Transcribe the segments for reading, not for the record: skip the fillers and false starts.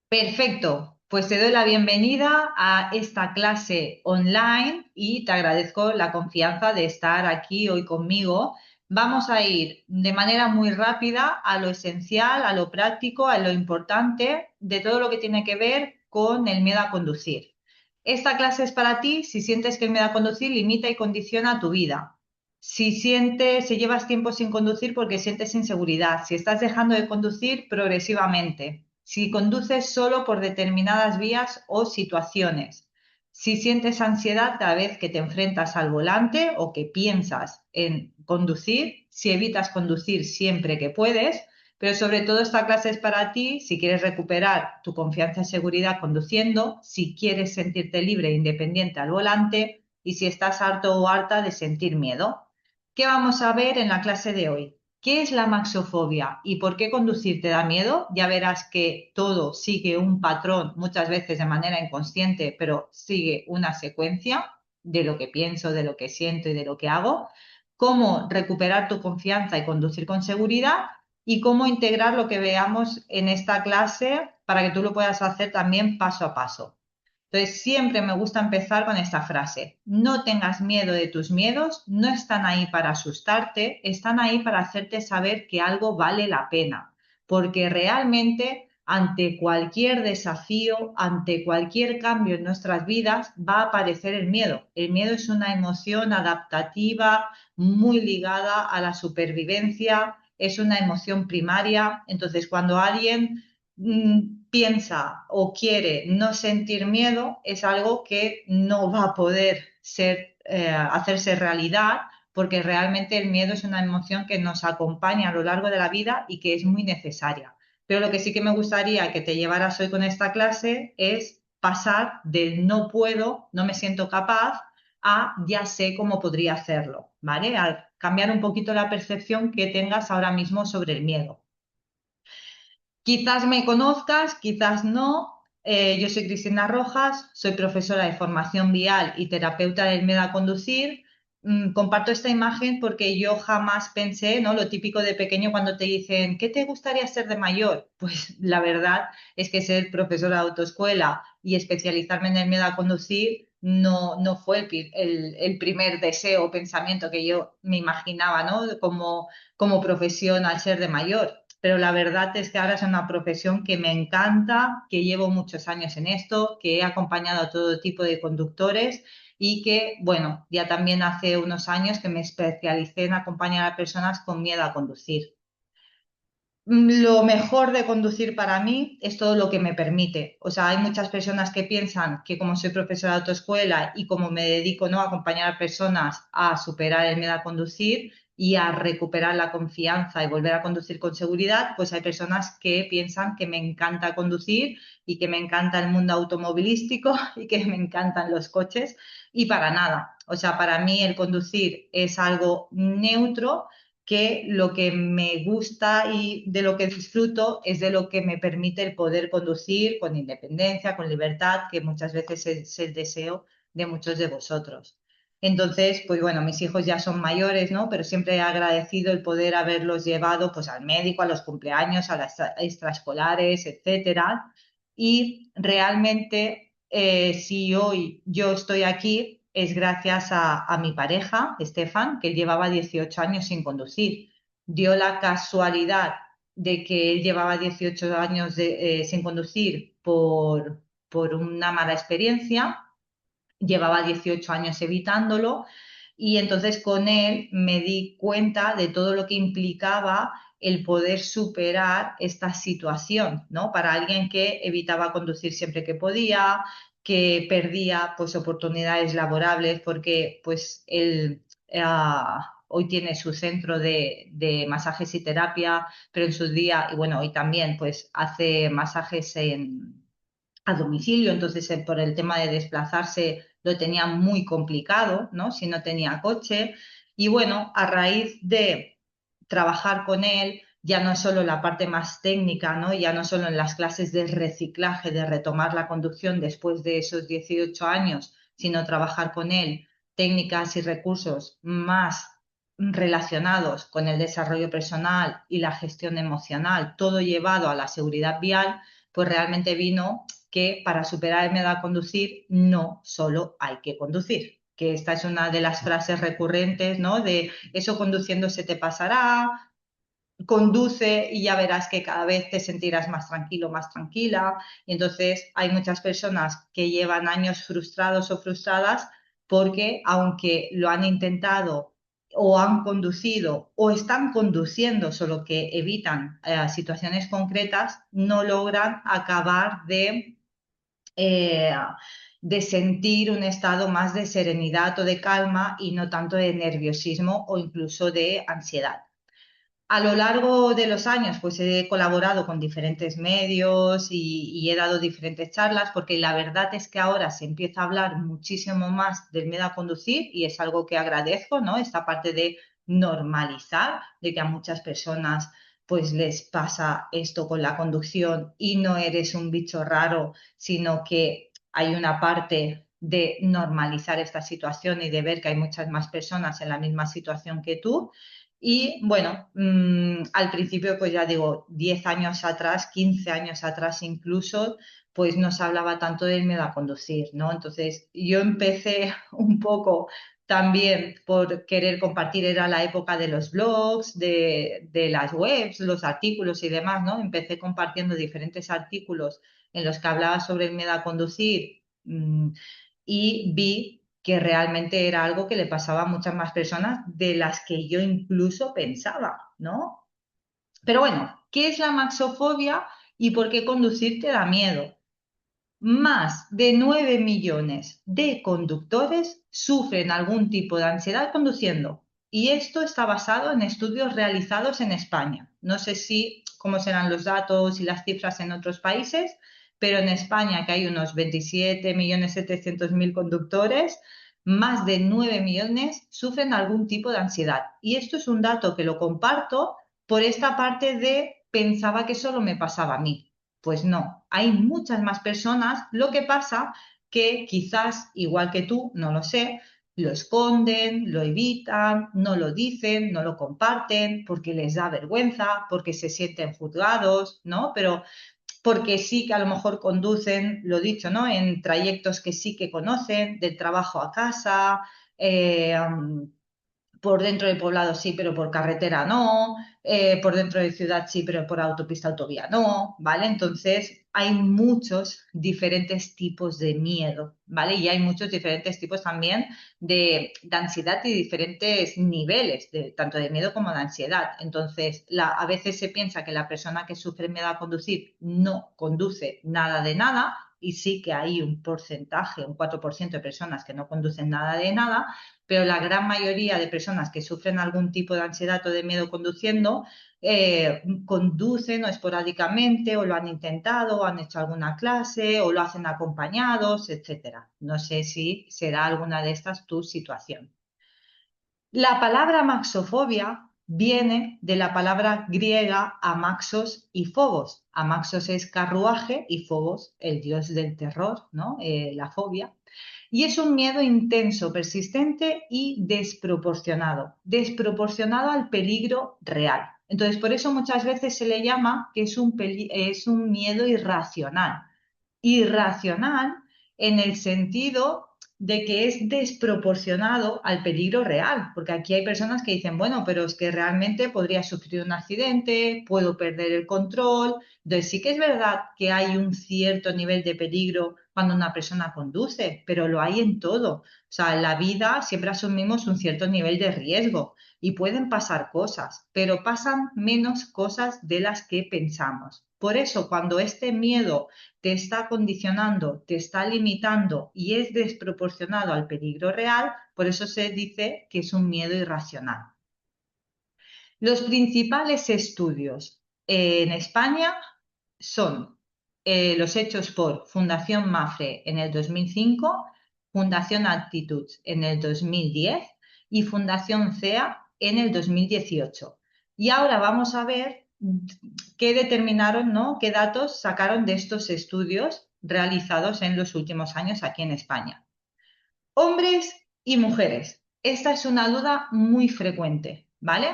Perfecto, pues te doy la bienvenida a esta clase online y te agradezco la confianza de estar aquí hoy conmigo. Vamos a ir de manera muy rápida a lo esencial, a lo práctico, a lo importante de todo lo que tiene que ver con el miedo a conducir. Esta clase es para ti si sientes que el miedo a conducir limita y condiciona tu vida. Si llevas tiempo sin conducir porque sientes inseguridad, si estás dejando de conducir progresivamente, si conduces solo por determinadas vías o situaciones, si sientes ansiedad cada vez que te enfrentas al volante o que piensas en conducir, si evitas conducir siempre que puedes, pero sobre todo esta clase es para ti si quieres recuperar tu confianza y seguridad conduciendo, si quieres sentirte libre e independiente al volante y si estás harto o harta de sentir miedo. ¿Qué vamos a ver en la clase de hoy? ¿Qué es la maxofobia y por qué conducir te da miedo? Ya verás que todo sigue un patrón, muchas veces de manera inconsciente, pero sigue una secuencia de lo que pienso, de lo que siento y de lo que hago. Cómo recuperar tu confianza y conducir con seguridad y cómo integrar lo que veamos en esta clase para que tú lo puedas hacer también paso a paso. Entonces, siempre me gusta empezar con esta frase. No tengas miedo de tus miedos, no están ahí para asustarte, están ahí para hacerte saber que algo vale la pena, porque realmente ante cualquier desafío, ante cualquier cambio en nuestras vidas, va a aparecer el miedo. El miedo es una emoción adaptativa muy ligada a la supervivencia, es una emoción primaria. Entonces, cuando alguien piensa o quiere no sentir miedo, es algo que no va a poder hacerse realidad, porque realmente el miedo es una emoción que nos acompaña a lo largo de la vida y que es muy necesaria. Pero lo que sí que me gustaría que te llevaras hoy con esta clase es pasar del no puedo, no me siento capaz, a ya sé cómo podría hacerlo, ¿vale? Al cambiar un poquito la percepción que tengas ahora mismo sobre el miedo. Quizás me conozcas, quizás no. Yo soy Cristina Rojas, soy profesora de formación vial y terapeuta del miedo a conducir. Comparto esta imagen porque yo jamás pensé, ¿no? Lo típico de pequeño cuando te dicen, ¿qué te gustaría ser de mayor? Pues la verdad es que ser profesora de autoescuela y especializarme en el miedo a conducir no fue el primer deseo o pensamiento que yo me imaginaba, ¿no? Como profesión al ser de mayor, pero la verdad es que ahora es una profesión que me encanta, que llevo muchos años en esto, que he acompañado a todo tipo de conductores y que, bueno, ya también hace unos años que me especialicé en acompañar a personas con miedo a conducir. Lo mejor de conducir para mí es todo lo que me permite. O sea, hay muchas personas que piensan que como soy profesora de autoescuela y como me dedico, ¿no?, a acompañar a personas a superar el miedo a conducir y a recuperar la confianza y volver a conducir con seguridad, pues hay personas que piensan que me encanta conducir y que me encanta el mundo automovilístico y que me encantan los coches y para nada. O sea, para mí el conducir es algo neutro, que lo que me gusta y de lo que disfruto es de lo que me permite el poder conducir con independencia, con libertad, que muchas veces es el deseo de muchos de vosotros. Entonces, pues bueno, mis hijos ya son mayores, ¿no? Pero siempre he agradecido el poder haberlos llevado pues al médico, a los cumpleaños, a las extraescolares, etcétera. Y realmente, si hoy yo estoy aquí, es gracias a mi pareja, Estefan, que él llevaba 18 años sin conducir. Dio la casualidad de que él llevaba 18 años sin conducir por una mala experiencia, llevaba 18 años evitándolo y entonces con él me di cuenta de todo lo que implicaba el poder superar esta situación, ¿no? Para alguien que evitaba conducir siempre que podía, que perdía pues oportunidades laborables porque pues él hoy tiene su centro de masajes y terapia, pero en su día, y bueno, hoy también pues hace masajes a domicilio, entonces por el tema de desplazarse lo tenía muy complicado, ¿no? Si no tenía coche. Y bueno, a raíz de trabajar con él, ya no es solo la parte más técnica, ¿no? Ya no solo en las clases de reciclaje, de retomar la conducción después de esos 18 años, sino trabajar con él técnicas y recursos más relacionados con el desarrollo personal y la gestión emocional, todo llevado a la seguridad vial, pues realmente vino que para superar el miedo a conducir no solo hay que conducir, que esta es una de las frases recurrentes, ¿no? De eso conduciendo se te pasará, conduce y ya verás que cada vez te sentirás más tranquilo, más tranquila. Y entonces hay muchas personas que llevan años frustrados o frustradas porque aunque lo han intentado o han conducido o están conduciendo, solo que evitan situaciones concretas, no logran acabar eh, de sentir un estado más de serenidad o de calma y no tanto de nerviosismo o incluso de ansiedad. A lo largo de los años, pues he colaborado con diferentes medios y he dado diferentes charlas, porque la verdad es que ahora se empieza a hablar muchísimo más del miedo a conducir y es algo que agradezco, ¿no? Esta parte de normalizar, de que a muchas personas pues les pasa esto con la conducción y no eres un bicho raro, sino que hay una parte de normalizar esta situación y de ver que hay muchas más personas en la misma situación que tú. Y bueno, al principio, pues ya digo, 10 años atrás, 15 años atrás incluso, pues no se hablaba tanto del miedo a conducir, ¿no? Entonces yo empecé un poco también por querer compartir, era la época de los blogs, de las webs, los artículos y demás, ¿no? Empecé compartiendo diferentes artículos en los que hablaba sobre el miedo a conducir, y vi que realmente era algo que le pasaba a muchas más personas de las que yo incluso pensaba, ¿no? Pero bueno, ¿qué es la maxofobia y por qué conducir te da miedo? Más de 9 millones de conductores sufren algún tipo de ansiedad conduciendo. Y esto está basado en estudios realizados en España. No sé si cómo serán los datos y las cifras en otros países, pero en España, que hay unos 27.700.000 conductores, más de 9 millones sufren algún tipo de ansiedad. Y esto es un dato que lo comparto por esta parte de pensaba que solo me pasaba a mí. Pues no, hay muchas más personas. Lo que pasa que quizás, igual que tú, no lo sé, lo esconden, lo evitan, no lo dicen, no lo comparten, porque les da vergüenza, porque se sienten juzgados, ¿no? Pero porque sí que a lo mejor conducen, lo dicho, ¿no? En trayectos que sí que conocen, del trabajo a casa, por dentro del poblado sí, pero por carretera no, por dentro de ciudad sí, pero por autopista, autovía no, ¿vale? Entonces hay muchos diferentes tipos de miedo, ¿vale? Y hay muchos diferentes tipos también de ansiedad y diferentes niveles, tanto de miedo como de ansiedad. Entonces, a veces se piensa que la persona que sufre miedo a conducir no conduce nada de nada, y sí que hay un porcentaje, un 4% de personas que no conducen nada de nada, pero la gran mayoría de personas que sufren algún tipo de ansiedad o de miedo conduciendo, conducen o esporádicamente o lo han intentado o han hecho alguna clase o lo hacen acompañados, etcétera. No sé si será alguna de estas tu situación. La palabra maxofobia viene de la palabra griega amaxos y phobos. Amaxos es carruaje y phobos, el dios del terror, ¿no? La fobia. Y es un miedo intenso, persistente y desproporcionado al peligro real. Entonces, por eso muchas veces se le llama que es un miedo irracional. Irracional en el sentido de que es desproporcionado al peligro real, porque aquí hay personas que dicen, bueno, pero es que realmente podría sufrir un accidente, puedo perder el control. Entonces sí que es verdad que hay un cierto nivel de peligro cuando una persona conduce, pero lo hay en todo. O sea, en la vida siempre asumimos un cierto nivel de riesgo y pueden pasar cosas, pero pasan menos cosas de las que pensamos. Por eso, cuando este miedo te está condicionando, te está limitando y es desproporcionado al peligro real, por eso se dice que es un miedo irracional. Los principales estudios en España son los hechos por Fundación Mafre en el 2005, Fundación Attitudes en el 2010 y Fundación CEA en el 2018. Y ahora vamos a ver qué determinaron, ¿no? Qué datos sacaron de estos estudios realizados en los últimos años aquí en España. Hombres y mujeres. Esta es una duda muy frecuente, ¿vale?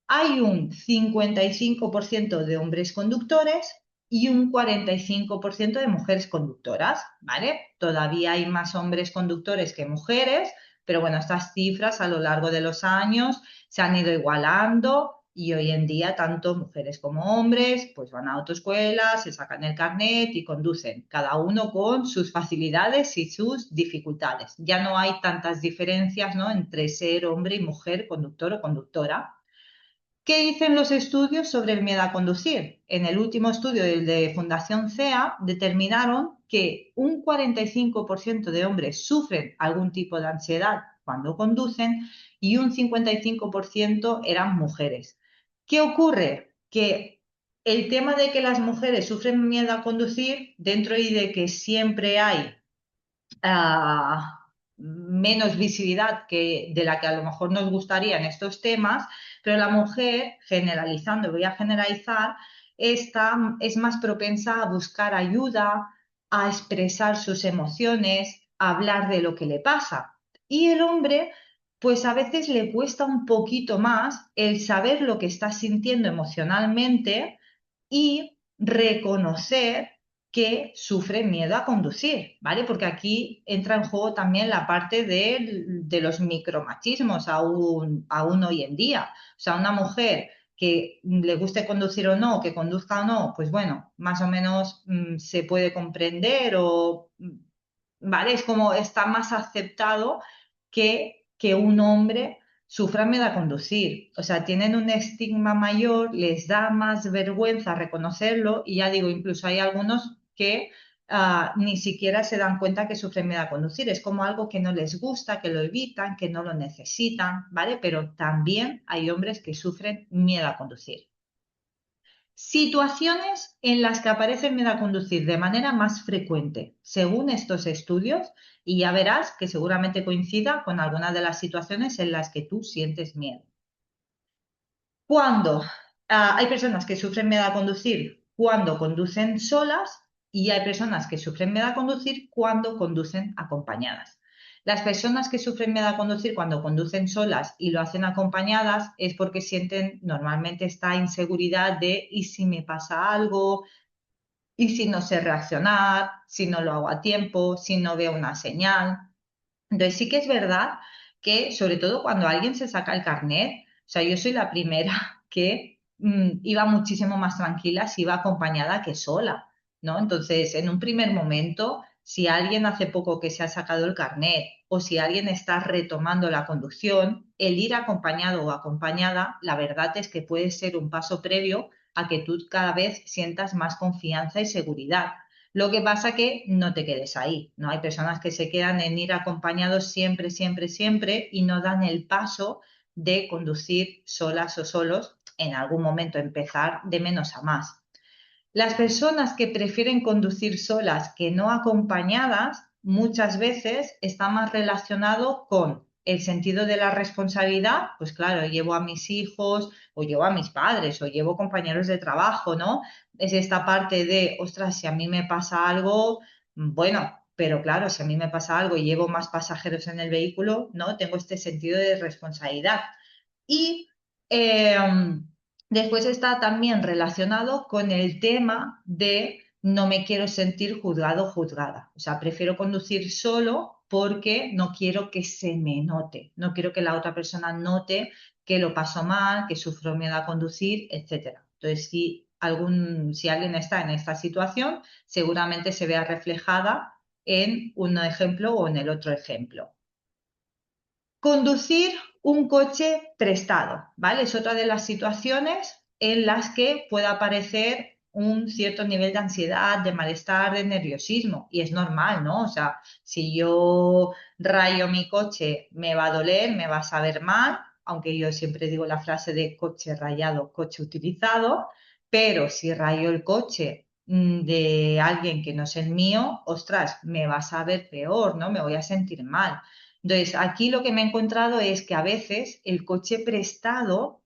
Hay un 55% de hombres conductores y un 45% de mujeres conductoras, ¿vale? Todavía hay más hombres conductores que mujeres, pero bueno, estas cifras a lo largo de los años se han ido igualando y hoy en día tanto mujeres como hombres pues van a autoescuelas, se sacan el carnet y conducen, cada uno con sus facilidades y sus dificultades. Ya no hay tantas diferencias, ¿no?, entre ser hombre y mujer, conductor o conductora. ¿Qué dicen los estudios sobre el miedo a conducir? En el último estudio, el de Fundación CEA, determinaron que un 45% de hombres sufren algún tipo de ansiedad cuando conducen y un 55% eran mujeres. ¿Qué ocurre? Que el tema de que las mujeres sufren miedo a conducir, dentro y de que siempre hay menos visibilidad de la que a lo mejor nos gustaría en estos temas, pero la mujer, generalizando, voy a generalizar, es más propensa a buscar ayuda, a expresar sus emociones, a hablar de lo que le pasa. Y el hombre, pues a veces le cuesta un poquito más el saber lo que está sintiendo emocionalmente y reconocer que sufre miedo a conducir, ¿vale? Porque aquí entra en juego también la parte de los micromachismos aún hoy en día. O sea, una mujer que le guste conducir o no, que conduzca o no, pues bueno, más o menos se puede comprender o, ¿vale? Es como está más aceptado que un hombre sufran miedo a conducir. O sea, tienen un estigma mayor, les da más vergüenza reconocerlo y ya digo, incluso hay algunos que ni siquiera se dan cuenta que sufren miedo a conducir. Es como algo que no les gusta, que lo evitan, que no lo necesitan, ¿vale? Pero también hay hombres que sufren miedo a conducir. Situaciones en las que aparece el miedo a conducir de manera más frecuente, según estos estudios, y ya verás que seguramente coincida con algunas de las situaciones en las que tú sientes miedo. Cuando hay personas que sufren miedo a conducir cuando conducen solas y hay personas que sufren miedo a conducir cuando conducen acompañadas. Las personas que sufren miedo a conducir cuando conducen solas y lo hacen acompañadas es porque sienten normalmente esta inseguridad de ¿y si me pasa algo? ¿Y si no sé reaccionar? ¿Si no lo hago a tiempo? ¿Si no veo una señal? Entonces sí que es verdad que, sobre todo cuando alguien se saca el carnet, o sea, yo soy la primera que iba muchísimo más tranquila si iba acompañada que sola, ¿no? Entonces, en un primer momento, si alguien hace poco que se ha sacado el carnet o si alguien está retomando la conducción, el ir acompañado o acompañada, la verdad es que puede ser un paso previo a que tú cada vez sientas más confianza y seguridad. Lo que pasa que no te quedes ahí, ¿no? Hay personas que se quedan en ir acompañados siempre, siempre, siempre y no dan el paso de conducir solas o solos, en algún momento empezar de menos a más. Las personas que prefieren conducir solas que no acompañadas muchas veces está más relacionado con el sentido de la responsabilidad, pues claro, llevo a mis hijos o llevo a mis padres o llevo compañeros de trabajo, ¿no? Es esta parte de, ostras, si a mí me pasa algo, bueno, pero claro, si a mí me pasa algo y llevo más pasajeros en el vehículo, ¿no? Tengo este sentido de responsabilidad. Y eh, después está también relacionado con el tema de no me quiero sentir juzgado o juzgada. O sea, prefiero conducir solo porque no quiero que se me note, no quiero que la otra persona note que lo paso mal, que sufro miedo a conducir, etcétera. Entonces, si alguien está en esta situación, seguramente se vea reflejada en un ejemplo o en el otro ejemplo. Conducir un coche prestado, ¿vale? Es otra de las situaciones en las que puede aparecer un cierto nivel de ansiedad, de malestar, de nerviosismo. Y es normal, ¿no? O sea, si yo rayo mi coche, me va a doler, me va a saber mal, aunque yo siempre digo la frase de coche rayado, coche utilizado, pero si rayo el coche de alguien que no es el mío, ostras, me va a saber peor, ¿no? Me voy a sentir mal. Entonces, aquí lo que me he encontrado es que a veces el coche prestado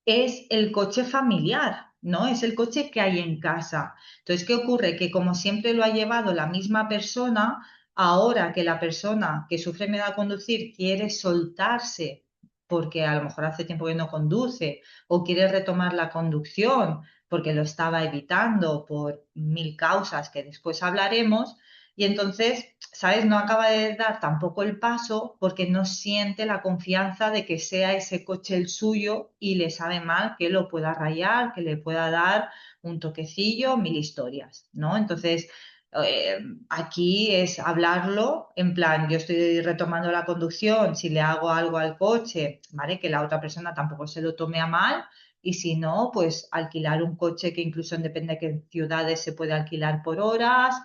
es el coche familiar, ¿no? Es el coche que hay en casa. Entonces, ¿qué ocurre? Que como siempre lo ha llevado la misma persona, ahora que la persona que sufre miedo a conducir quiere soltarse porque a lo mejor hace tiempo que no conduce o quiere retomar la conducción porque lo estaba evitando por mil causas que después hablaremos. Y entonces, ¿sabes? No acaba de dar tampoco el paso porque no siente la confianza de que sea ese coche el suyo y le sabe mal que lo pueda rayar, que le pueda dar un toquecillo, mil historias, ¿no? Entonces, eh, aquí es hablarlo en plan, yo estoy retomando la conducción, si le hago algo al coche, ¿vale? Que la otra persona tampoco se lo tome a mal. Y si no, pues alquilar un coche que incluso depende de qué ciudades se puede alquilar por horas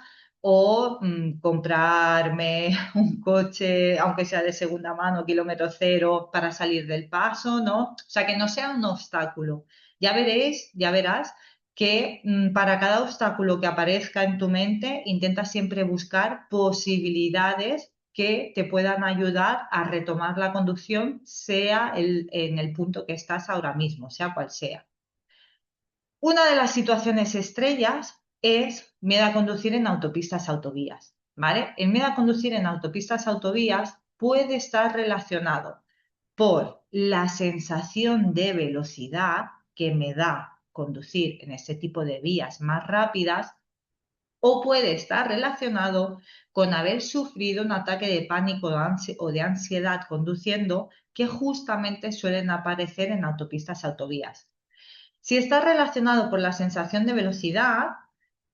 o comprarme un coche, aunque sea de segunda mano, kilómetro cero, para salir del paso, ¿no? O sea, que no sea un obstáculo. Ya veréis, ya verás que para cada obstáculo que aparezca en tu mente, intenta siempre buscar posibilidades que te puedan ayudar a retomar la conducción, sea en el punto que estás ahora mismo, sea cual sea. Una de las situaciones estrellas es miedo a conducir en autopistas, autovías, ¿vale? El miedo a conducir en autopistas, autovías puede estar relacionado por la sensación de velocidad que me da conducir en este tipo de vías más rápidas o puede estar relacionado con haber sufrido un ataque de pánico o de ansiedad conduciendo que justamente suelen aparecer en autopistas, autovías. Si está relacionado por la sensación de velocidad,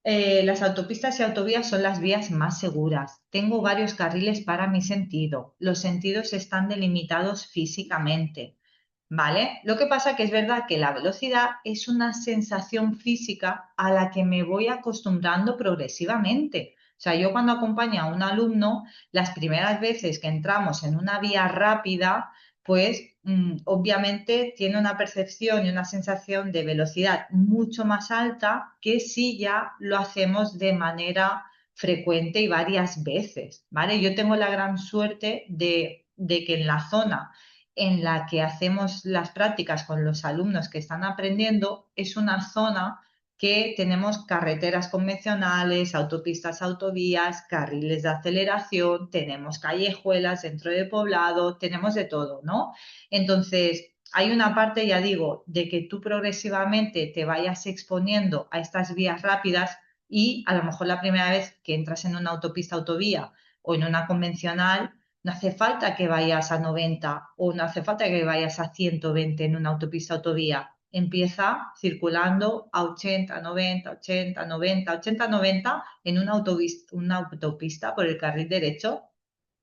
las autopistas y autovías son las vías más seguras. Tengo varios carriles para mi sentido. Los sentidos están delimitados físicamente. ¿Vale? Lo que pasa que es verdad que la velocidad es una sensación física a la que me voy acostumbrando progresivamente. O sea, yo cuando acompaño a un alumno, las primeras veces que entramos en una vía rápida, pues obviamente tiene una percepción y una sensación de velocidad mucho más alta que si ya lo hacemos de manera frecuente y varias veces, ¿vale? Yo tengo la gran suerte de que en la zona en la que hacemos las prácticas con los alumnos que están aprendiendo es una zona que tenemos carreteras convencionales, autopistas, autovías, carriles de aceleración, tenemos callejuelas dentro de poblado, tenemos de todo, ¿no? Entonces, hay una parte, ya digo, de que tú progresivamente te vayas exponiendo a estas vías rápidas y a lo mejor la primera vez que entras en una autopista, autovía o en una convencional, no hace falta que vayas a 90 o no hace falta que vayas a 120 en una autopista, autovía. Empieza circulando a 80, 90, 80, 90, 80, 90 en una autopista por el carril derecho.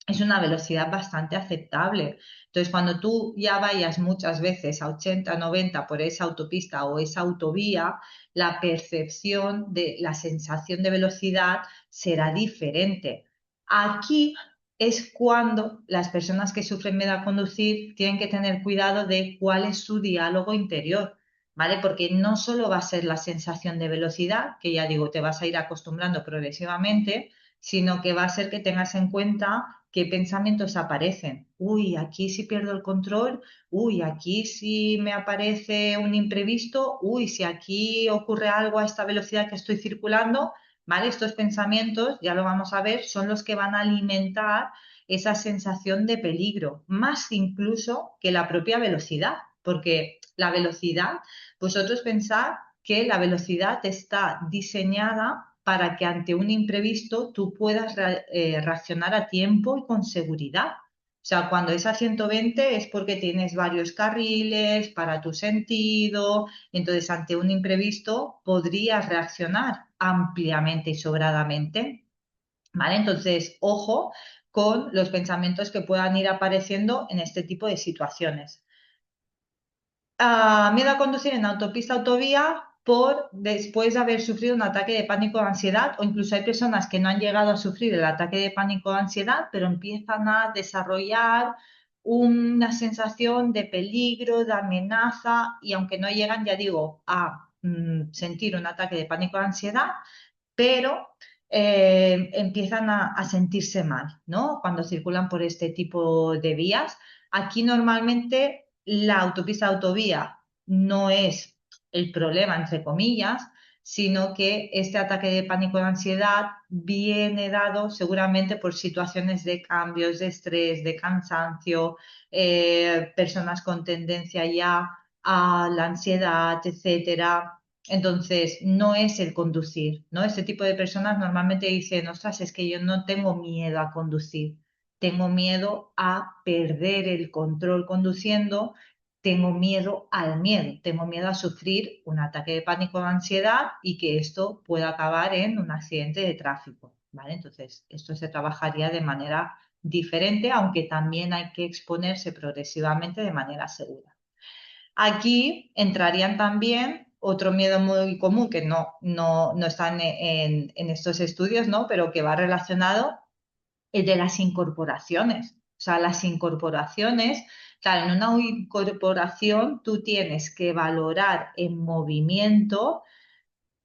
Es una velocidad bastante aceptable. Entonces, cuando tú ya vayas muchas veces a 80, 90 por esa autopista o esa autovía, la percepción de la sensación de velocidad será diferente. Aquí es cuando las personas que sufren miedo a conducir tienen que tener cuidado de cuál es su diálogo interior, ¿vale? Porque no solo va a ser la sensación de velocidad, que ya digo, te vas a ir acostumbrando progresivamente, sino que va a ser que tengas en cuenta qué pensamientos aparecen. Uy, aquí si pierdo el control, uy, aquí si me aparece un imprevisto, uy, si aquí ocurre algo a esta velocidad que estoy circulando, ¿vale? Estos pensamientos, ya lo vamos a ver, son los que van a alimentar esa sensación de peligro, más incluso que la propia velocidad, porque la velocidad, vosotros pensad que la velocidad está diseñada para que ante un imprevisto tú puedas reaccionar a tiempo y con seguridad. O sea, cuando es a 120 es porque tienes varios carriles para tu sentido, entonces ante un imprevisto podrías reaccionar ampliamente y sobradamente, ¿vale? Entonces, ojo con los pensamientos que puedan ir apareciendo en este tipo de situaciones. Miedo a conducir en autopista, autovía, por después de haber sufrido un ataque de pánico o ansiedad, o incluso hay personas que no han llegado a sufrir el ataque de pánico o ansiedad, pero empiezan a desarrollar una sensación de peligro, de amenaza, y aunque no llegan, ya digo, a sentir un ataque de pánico o ansiedad, pero empiezan a sentirse mal, ¿no? Cuando circulan por este tipo de vías. Aquí normalmente la autopista autovía no es el problema, entre comillas, sino que este ataque de pánico y ansiedad viene dado seguramente por situaciones de cambios, de estrés, de cansancio, personas con tendencia ya a la ansiedad, etcétera, Entonces, no es el conducir, ¿no? Este tipo de personas normalmente dicen, ostras, es que yo no tengo miedo a conducir, tengo miedo a perder el control conduciendo, tengo miedo al miedo, tengo miedo a sufrir un ataque de pánico o ansiedad y que esto pueda acabar en un accidente de tráfico, ¿vale? Entonces, esto se trabajaría de manera diferente, aunque también hay que exponerse progresivamente de manera segura. Aquí entrarían también otro miedo muy común que no está en estos estudios, ¿no? Pero que va relacionado, el de las incorporaciones. O sea, las incorporaciones, claro, en una incorporación tú tienes que valorar en movimiento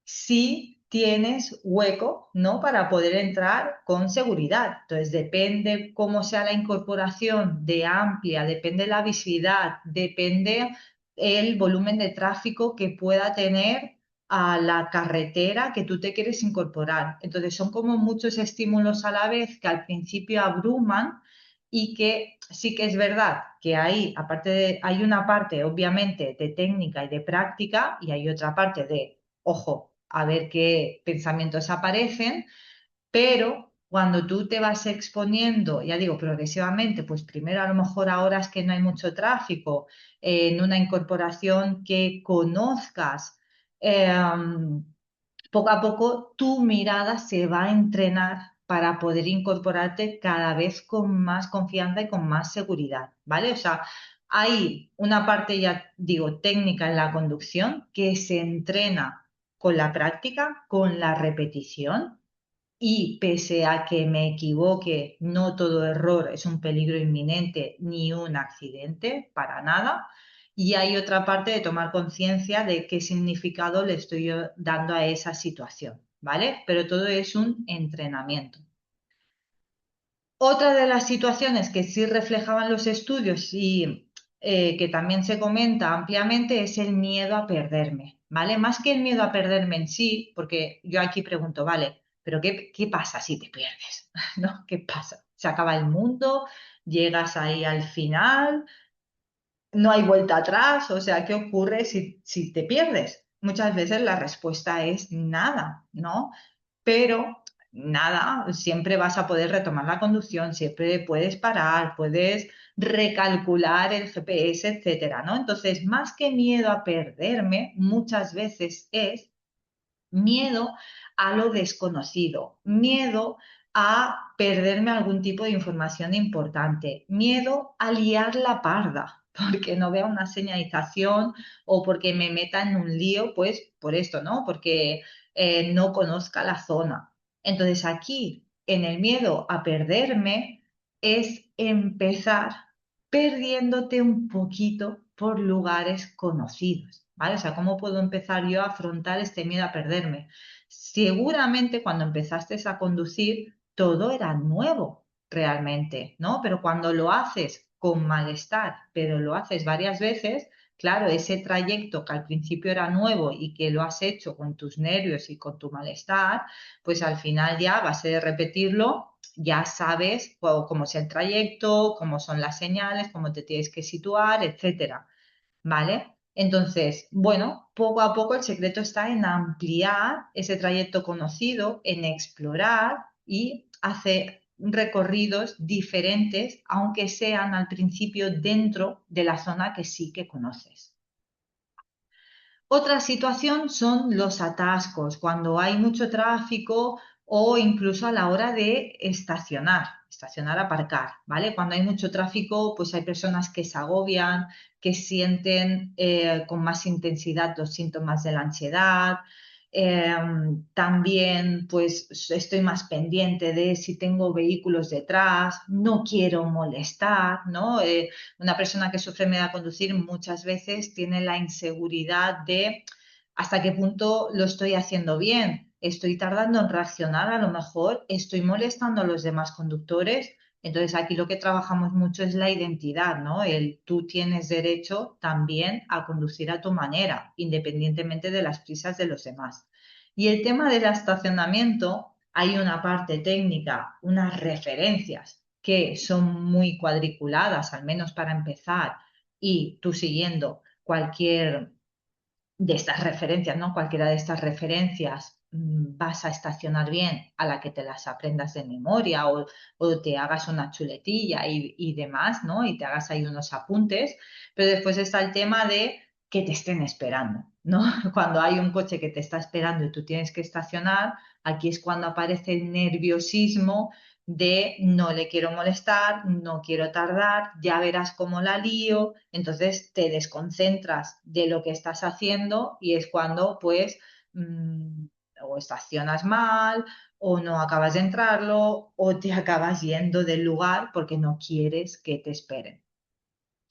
si tienes hueco, ¿no? Para poder entrar con seguridad. Entonces, depende cómo sea la incorporación de amplia, depende la visibilidad, depende el volumen de tráfico que pueda tener a la carretera que tú te quieres incorporar. Entonces, son como muchos estímulos a la vez que al principio abruman y que sí que es verdad que hay, aparte de, hay una parte obviamente de técnica y de práctica y hay otra parte de ojo, a ver qué pensamientos aparecen, pero cuando tú te vas exponiendo, ya digo, progresivamente, pues primero a lo mejor a horas que no hay mucho tráfico, en una incorporación que conozcas, eh, poco a poco tu mirada se va a entrenar para poder incorporarte cada vez con más confianza y con más seguridad, ¿vale? O sea, hay una parte, ya digo, técnica en la conducción que se entrena con la práctica, con la repetición y pese a que me equivoque, no todo error es un peligro inminente ni un accidente, para nada. Y hay otra parte de tomar conciencia de qué significado le estoy yo dando a esa situación, ¿vale? Pero todo es un entrenamiento. Otra de las situaciones que sí reflejaban los estudios y que también se comenta ampliamente es el miedo a perderme, ¿vale? Más que el miedo a perderme en sí, porque yo aquí pregunto, vale, pero ¿qué pasa si te pierdes? ¿No? ¿Qué pasa? ¿Se acaba el mundo? ¿Llegas ahí al final? ¿No hay vuelta atrás? O sea, ¿qué ocurre si te pierdes? Muchas veces la respuesta es nada, ¿no? Pero nada, siempre vas a poder retomar la conducción, siempre puedes parar, puedes recalcular el GPS, etcétera, ¿no? Entonces, más que miedo a perderme, muchas veces es miedo a lo desconocido, miedo a perderme algún tipo de información importante, miedo a liar la parda, porque no vea una señalización o porque me meta en un lío, pues por esto, ¿no? Porque no conozca la zona. Entonces aquí, en el miedo a perderme, es empezar perdiéndote un poquito por lugares conocidos, ¿vale? O sea, ¿cómo puedo empezar yo a afrontar este miedo a perderme? Seguramente cuando empezaste a conducir, todo era nuevo realmente, ¿no? Pero cuando lo haces con malestar, pero lo haces varias veces, claro, ese trayecto que al principio era nuevo y que lo has hecho con tus nervios y con tu malestar, pues al final ya a base de repetirlo ya sabes cómo es el trayecto, cómo son las señales, cómo te tienes que situar, etcétera, ¿vale? Entonces, bueno, poco a poco el secreto está en ampliar ese trayecto conocido, en explorar y hacer recorridos diferentes, aunque sean al principio dentro de la zona que sí que conoces. Otra situación son los atascos, cuando hay mucho tráfico o incluso a la hora de estacionar, aparcar, ¿vale? Cuando hay mucho tráfico, pues hay personas que se agobian, que sienten con más intensidad los síntomas de la ansiedad. Eh, También, pues estoy más pendiente de si tengo vehículos detrás, no quiero molestar, ¿no? Una persona que sufre miedo a conducir muchas veces tiene la inseguridad de hasta qué punto lo estoy haciendo bien, estoy tardando en reaccionar, a lo mejor estoy molestando a los demás conductores. Entonces aquí lo que trabajamos mucho es la identidad, ¿no? El tú tienes derecho también a conducir a tu manera, independientemente de las prisas de los demás. Y el tema del estacionamiento, hay una parte técnica, unas referencias que son muy cuadriculadas, al menos para empezar, y tú siguiendo cualquier de estas referencias, ¿no? Cualquiera de estas referencias vas a estacionar bien a la que te las aprendas de memoria o te hagas una chuletilla y demás, ¿no? Y te hagas ahí unos apuntes, pero después está el tema de que te estén esperando, ¿no? Cuando hay un coche que te está esperando y tú tienes que estacionar, aquí es cuando aparece el nerviosismo de no le quiero molestar, no quiero tardar, ya verás cómo la lío, entonces te desconcentras de lo que estás haciendo y es cuando pues mm, o estacionas mal o no acabas de entrarlo o te acabas yendo del lugar porque no quieres que te esperen.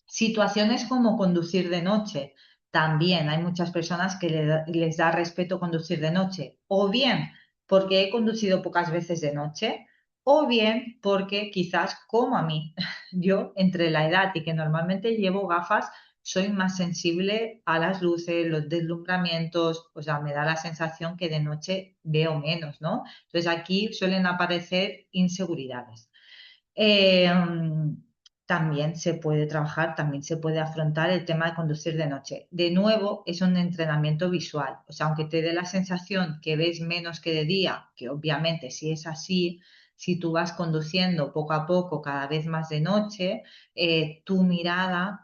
Situaciones como conducir de noche. También hay muchas personas que les da respeto conducir de noche. O bien porque he conducido pocas veces de noche, o bien porque quizás como a mí, yo entre la edad y que normalmente llevo gafas, soy más sensible a las luces, los deslumbramientos, o sea, me da la sensación que de noche veo menos, ¿no? Entonces aquí suelen aparecer inseguridades. Eh, También se puede trabajar, también se puede afrontar el tema de conducir de noche. De nuevo, es un entrenamiento visual. O sea, aunque te dé la sensación que ves menos que de día, que obviamente si es así, si tú vas conduciendo poco a poco, cada vez más de noche, tu mirada,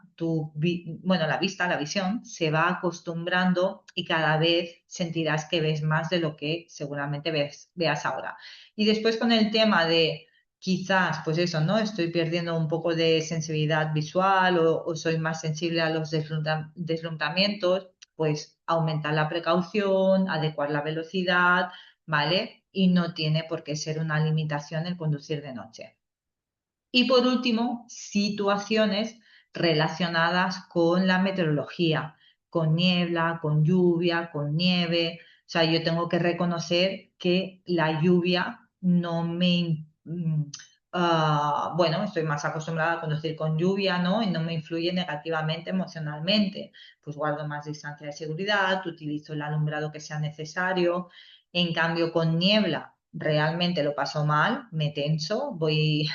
bueno, la vista, la visión, se va acostumbrando y cada vez sentirás que ves más de lo que seguramente veas ahora. Y después con el tema de quizás, pues eso, ¿no? Estoy perdiendo un poco de sensibilidad visual o soy más sensible a los deslumbramientos, pues aumentar la precaución, adecuar la velocidad, ¿vale? Y no tiene por qué ser una limitación el conducir de noche. Y por último, situaciones relacionadas con la meteorología, con niebla, con lluvia, con nieve. O sea, yo tengo que reconocer que la lluvia no me... bueno, estoy más acostumbrada a conducir con lluvia, ¿no? Y no me influye negativamente emocionalmente. Pues guardo más distancia de seguridad, utilizo el alumbrado que sea necesario. En cambio, con niebla, realmente lo paso mal, me tenso, voy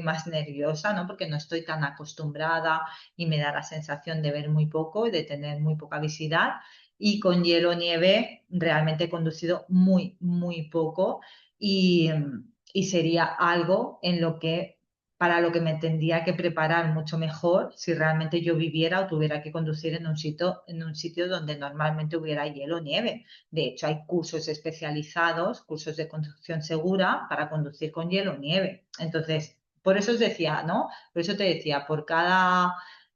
más nerviosa, ¿no? Porque no estoy tan acostumbrada y me da la sensación de ver muy poco y de tener muy poca visibilidad. Y con hielo o nieve realmente he conducido muy, muy poco y, y sería algo en lo que, para lo que me tendría que preparar mucho mejor si realmente yo viviera o tuviera que conducir en un sitio donde normalmente hubiera hielo o nieve. De hecho, hay cursos especializados, cursos de conducción segura para conducir con hielo o nieve. Entonces, por eso os decía, ¿no? Por eso te decía,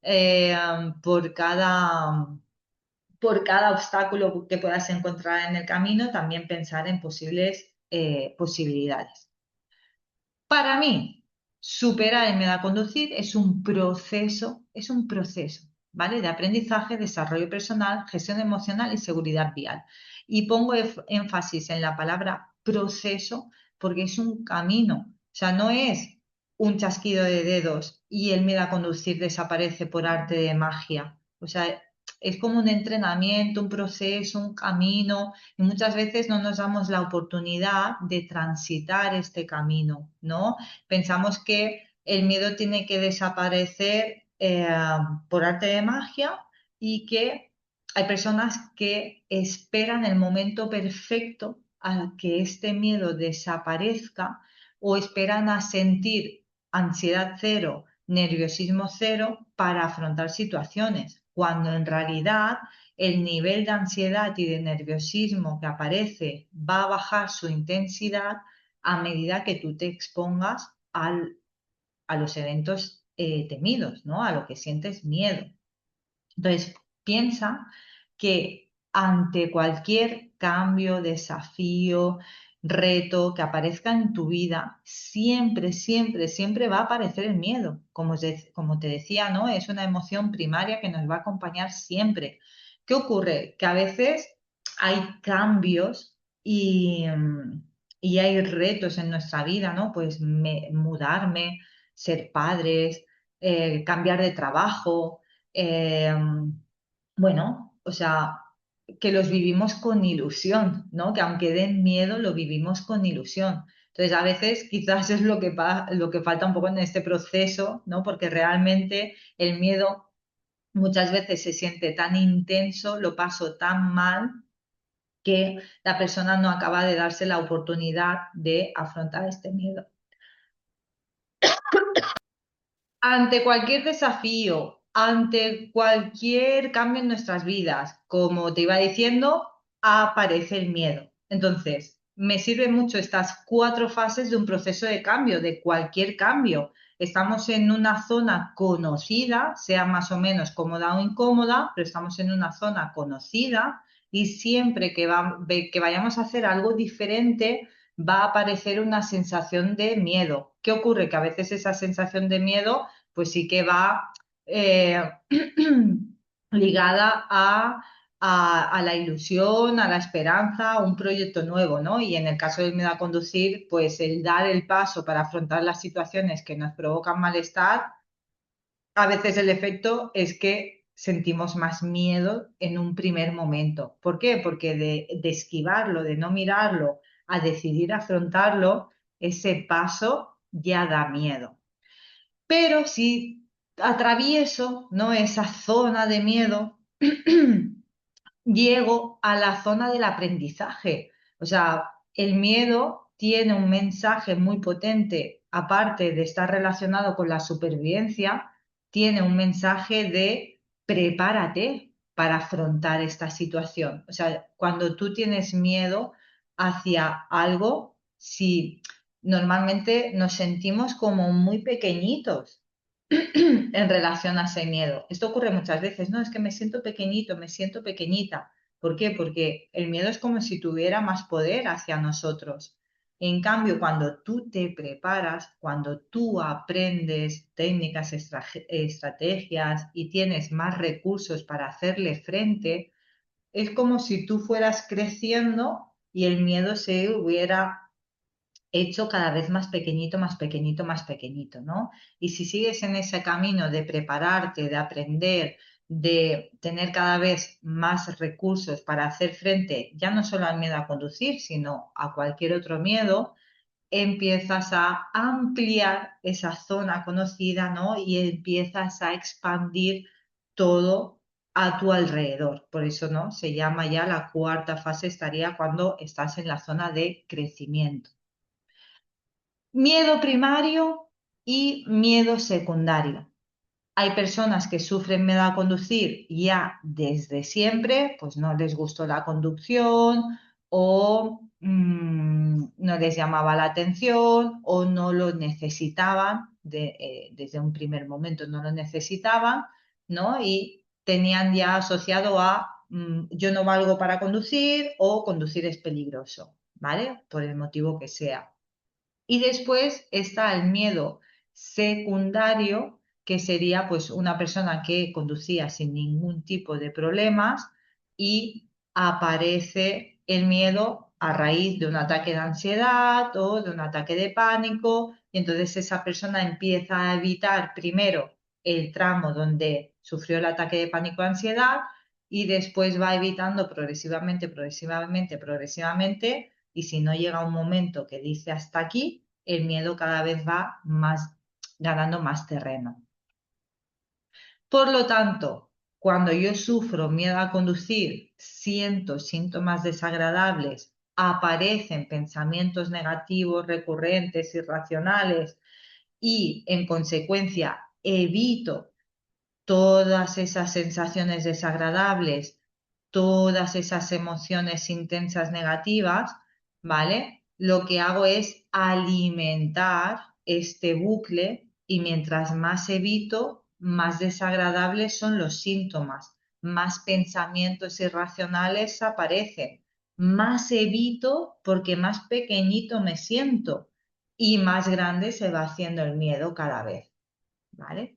eh, por cada, por cada obstáculo que puedas encontrar en el camino, también pensar en posibles posibilidades. Para mí, superar el miedo a conducir es un proceso, ¿vale? De aprendizaje, desarrollo personal, gestión emocional y seguridad vial. Y pongo énfasis en la palabra proceso porque es un camino, o sea, no es un chasquido de dedos y el miedo a conducir desaparece por arte de magia. O sea, es como un entrenamiento, un proceso, un camino y muchas veces no nos damos la oportunidad de transitar este camino, ¿no? Pensamos que el miedo tiene que desaparecer por arte de magia y que hay personas que esperan el momento perfecto a que este miedo desaparezca o esperan a sentir ansiedad cero, nerviosismo cero para afrontar situaciones, cuando en realidad el nivel de ansiedad y de nerviosismo que aparece va a bajar su intensidad a medida que tú te expongas a los eventos temidos, ¿no? A lo que sientes miedo. Entonces, piensa que ante cualquier cambio, desafío, reto que aparezca en tu vida, siempre, siempre, siempre va a aparecer el miedo. Como te decía, ¿no? Es una emoción primaria que nos va a acompañar siempre. ¿Qué ocurre? Que a veces hay cambios y hay retos en nuestra vida, ¿no? Pues mudarme, ser padres, cambiar de trabajo eh, bueno, o sea, que los vivimos con ilusión, ¿no? Que aunque den miedo, lo vivimos con ilusión. Entonces, a veces quizás es lo que falta un poco en este proceso, ¿no? Porque realmente el miedo muchas veces se siente tan intenso, lo paso tan mal que la persona no acaba de darse la oportunidad de afrontar este miedo. Ante cualquier desafío, ante cualquier cambio en nuestras vidas, como te iba diciendo, aparece el miedo. Entonces, me sirven mucho estas 4 fases de un proceso de cambio, de cualquier cambio. Estamos en una zona conocida, sea más o menos cómoda o incómoda, pero estamos en una zona conocida y siempre que vayamos a hacer algo diferente, va a aparecer una sensación de miedo. ¿Qué ocurre? Que a veces esa sensación de miedo pues sí que va eh, ligada a la ilusión, a la esperanza, a un proyecto nuevo, ¿no? Y en el caso del miedo a conducir, pues el dar el paso para afrontar las situaciones que nos provocan malestar, a veces el efecto es que sentimos más miedo en un primer momento. ¿Por qué? Porque de esquivarlo, de no mirarlo, a decidir afrontarlo, ese paso ya da miedo. Pero si atravieso, ¿no?, esa zona de miedo, llego a la zona del aprendizaje. O sea, el miedo tiene un mensaje muy potente, aparte de estar relacionado con la supervivencia, tiene un mensaje de prepárate para afrontar esta situación. O sea, cuando tú tienes miedo hacia algo, si normalmente nos sentimos como muy pequeñitos en relación a ese miedo. Esto ocurre muchas veces, ¿no? Es que me siento pequeñito, me siento pequeñita. ¿Por qué? Porque el miedo es como si tuviera más poder hacia nosotros. En cambio, cuando tú te preparas, cuando tú aprendes técnicas, estrategias y tienes más recursos para hacerle frente, es como si tú fueras creciendo y el miedo se hubiera hecho cada vez más pequeñito, más pequeñito, más pequeñito, ¿no? Y si sigues en ese camino de prepararte, de aprender, de tener cada vez más recursos para hacer frente ya no solo al miedo a conducir, sino a cualquier otro miedo, empiezas a ampliar esa zona conocida, ¿no? Y empiezas a expandir todo a tu alrededor. Por eso, ¿no? Se llama ya la 4.ª fase, estaría cuando estás en la zona de crecimiento. Miedo primario y miedo secundario. Hay personas que sufren miedo a conducir ya desde siempre, pues no les gustó la conducción o no les llamaba la atención o no lo necesitaban, desde un primer momento no lo necesitaban, ¿no? Y tenían ya asociado a yo no valgo para conducir o conducir es peligroso, ¿vale? Por el motivo que sea. Y después está el miedo secundario, que sería pues una persona que conducía sin ningún tipo de problemas y aparece el miedo a raíz de un ataque de ansiedad o de un ataque de pánico, y entonces esa persona empieza a evitar primero el tramo donde sufrió el ataque de pánico o ansiedad y después va evitando progresivamente, progresivamente, progresivamente, y si no llega un momento que dice hasta aquí, el miedo cada vez va más ganando más terreno. Por lo tanto, cuando yo sufro miedo a conducir, siento síntomas desagradables, aparecen pensamientos negativos recurrentes, irracionales y en consecuencia evito todas esas sensaciones desagradables, todas esas emociones intensas negativas, ¿vale? Lo que hago es alimentar este bucle y mientras más evito, más desagradables son los síntomas, más pensamientos irracionales aparecen, más evito porque más pequeñito me siento y más grande se va haciendo el miedo cada vez, ¿vale?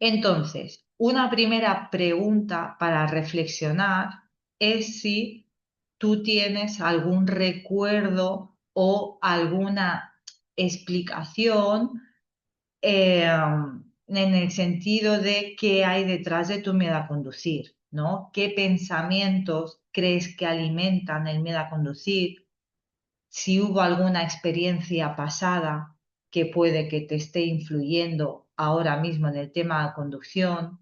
Entonces, una primera pregunta para reflexionar es si tú tienes algún recuerdo o alguna explicación en el sentido de qué hay detrás de tu miedo a conducir, ¿no? ¿Qué pensamientos crees que alimentan el miedo a conducir? Si hubo alguna experiencia pasada que puede que te esté influyendo ahora mismo en el tema de conducción,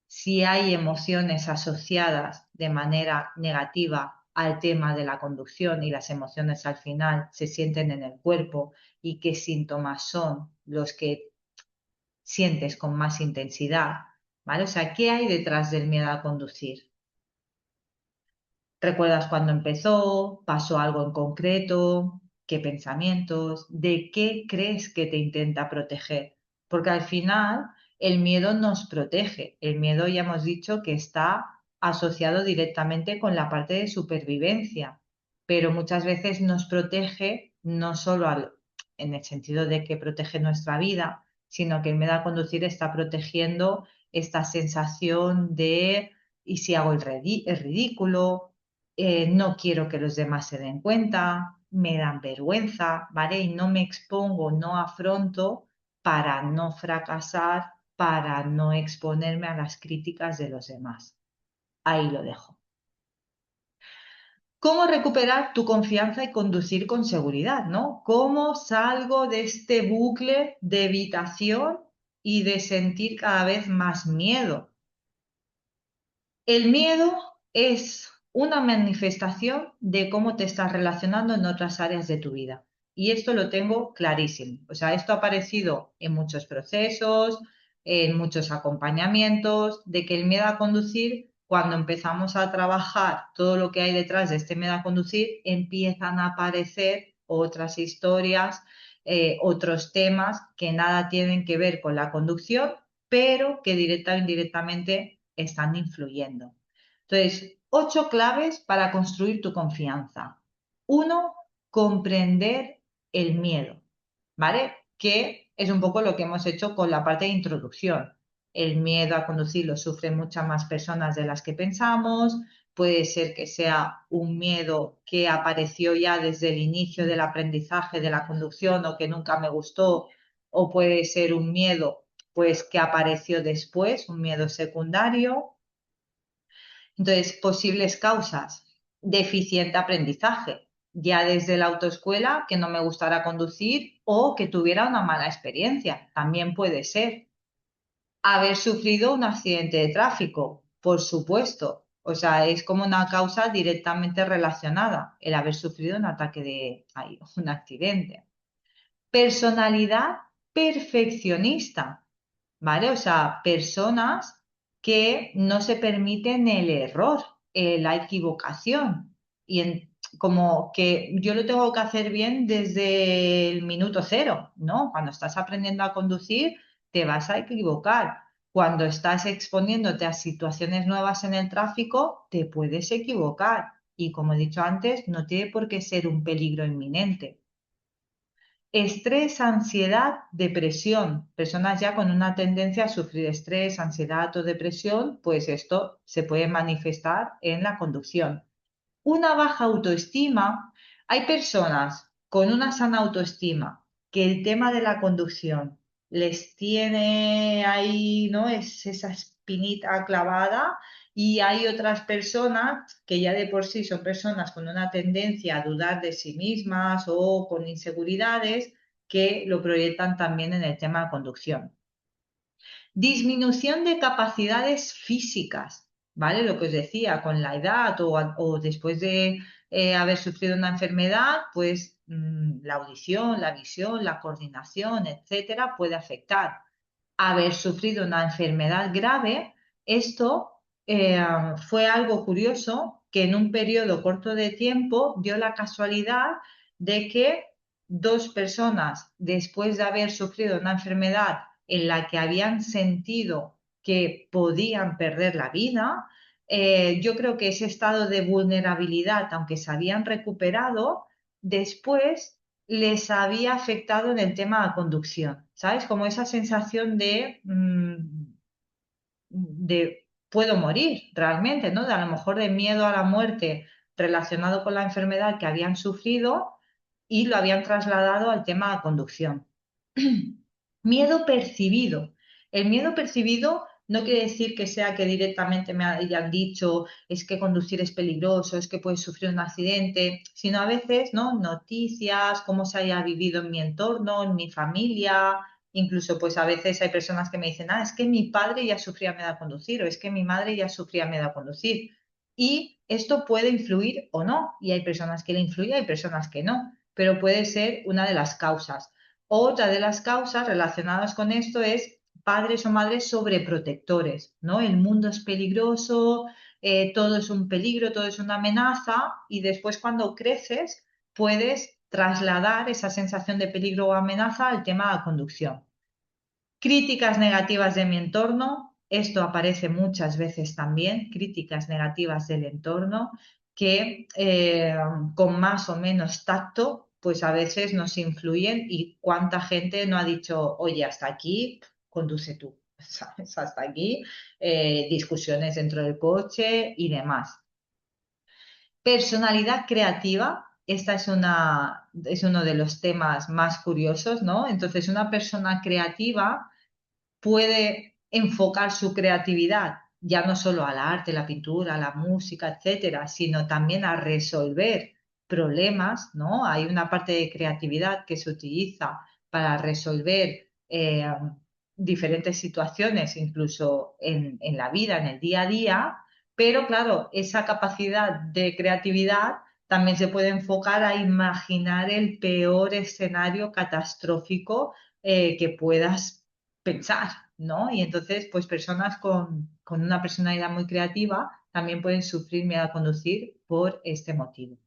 si hay emociones asociadas de manera negativa al tema de la conducción y las emociones al final se sienten en el cuerpo y qué síntomas son los que sientes con más intensidad, ¿vale? O sea, ¿qué hay detrás del miedo a conducir? ¿Recuerdas cuándo empezó? ¿Pasó algo en concreto? ¿Qué pensamientos? ¿De qué crees que te intenta proteger? Porque al final el miedo nos protege. El miedo ya hemos dicho que está asociado directamente con la parte de supervivencia, pero muchas veces nos protege no solo en el sentido de que protege nuestra vida, sino que el miedo a conducir está protegiendo esta sensación de ¿y si hago el ridículo? No quiero que los demás se den cuenta, me dan vergüenza, ¿vale? Y no me expongo, no afronto para no fracasar, para no exponerme a las críticas de los demás. Ahí lo dejo. ¿Cómo recuperar tu confianza y conducir con seguridad, ¿no? ¿Cómo salgo de este bucle de evitación y de sentir cada vez más miedo? El miedo es una manifestación de cómo te estás relacionando en otras áreas de tu vida. Y esto lo tengo clarísimo. O sea, esto ha aparecido en muchos procesos, en muchos acompañamientos, de que el miedo a conducir, cuando empezamos a trabajar todo lo que hay detrás de este miedo a conducir, empiezan a aparecer otras historias, otros temas que nada tienen que ver con la conducción, pero que directa o indirectamente están influyendo. Entonces, 8 claves para construir tu confianza. Uno, comprender el miedo, ¿vale? Que es un poco lo que hemos hecho con la parte de introducción. El miedo a conducir lo sufren muchas más personas de las que pensamos. Puede ser que sea un miedo que apareció ya desde el inicio del aprendizaje de la conducción o que nunca me gustó, o puede ser un miedo pues que apareció después, un miedo secundario. Entonces, posibles causas, deficiente aprendizaje, ya desde la autoescuela que no me gustara conducir o que tuviera una mala experiencia, también puede ser. Haber sufrido un accidente de tráfico, por supuesto. O sea, es como una causa directamente relacionada, el haber sufrido un ataque un accidente. Personalidad perfeccionista, ¿vale? O sea, personas que no se permiten el error, la equivocación. Como que yo lo tengo que hacer bien desde el minuto cero, ¿no? Cuando estás aprendiendo a conducir, te vas a equivocar. Cuando estás exponiéndote a situaciones nuevas en el tráfico, te puedes equivocar. Y como he dicho antes, no tiene por qué ser un peligro inminente. Estrés, ansiedad, depresión. Personas ya con una tendencia a sufrir estrés, ansiedad o depresión, pues esto se puede manifestar en la conducción. Una baja autoestima. Hay personas con una sana autoestima que el tema de la conducción les tiene ahí, ¿no? Es esa espinita clavada y hay otras personas que ya de por sí son personas con una tendencia a dudar de sí mismas o con inseguridades que lo proyectan también en el tema de conducción. Disminución de capacidades físicas, ¿vale? Lo que os decía, con la edad o después de haber sufrido una enfermedad, pues la audición, la visión, la coordinación, etcétera, puede afectar. Haber sufrido una enfermedad grave, esto fue algo curioso que en un periodo corto de tiempo dio la casualidad de que 2 personas, después de haber sufrido una enfermedad en la que habían sentido que podían perder la vida, yo creo que ese estado de vulnerabilidad, aunque se habían recuperado, después les había afectado en el tema de la conducción, ¿sabes? Como esa sensación de puedo morir realmente, ¿no? De a lo mejor de miedo a la muerte relacionado con la enfermedad que habían sufrido y lo habían trasladado al tema de conducción. Miedo percibido. El miedo percibido no quiere decir que sea que directamente me hayan dicho es que conducir es peligroso, es que puedes sufrir un accidente, sino a veces, ¿no? Noticias, cómo se haya vivido en mi entorno, en mi familia, Incluso pues a veces hay personas que me dicen, ah, es que mi padre ya sufría miedo a conducir o es que mi madre ya sufría miedo a conducir. Y esto puede influir o no. Y hay personas que le influye, hay personas que no, pero puede ser una de las causas. Otra de las causas relacionadas con esto es padres o madres sobreprotectores, ¿no? El mundo es peligroso, todo es un peligro, todo es una amenaza y después cuando creces puedes trasladar esa sensación de peligro o amenaza al tema de la conducción. Críticas negativas de mi entorno, esto aparece muchas veces también, críticas negativas del entorno que con más o menos tacto, pues a veces nos influyen y cuánta gente no ha dicho, oye, hasta aquí, conduce tú, ¿sabes? Hasta aquí, discusiones dentro del coche y demás. Personalidad creativa, esta es uno de los temas más curiosos, ¿no? Entonces, una persona creativa puede enfocar su creatividad ya no solo al arte, la pintura, la música, etcétera, sino también a resolver problemas, ¿no? Hay una parte de creatividad que se utiliza para resolver diferentes situaciones, incluso en la vida, en el día a día, pero claro, esa capacidad de creatividad también se puede enfocar a imaginar el peor escenario catastrófico que puedas pensar, ¿no? Y entonces, pues personas con una personalidad muy creativa también pueden sufrir miedo a conducir por este motivo.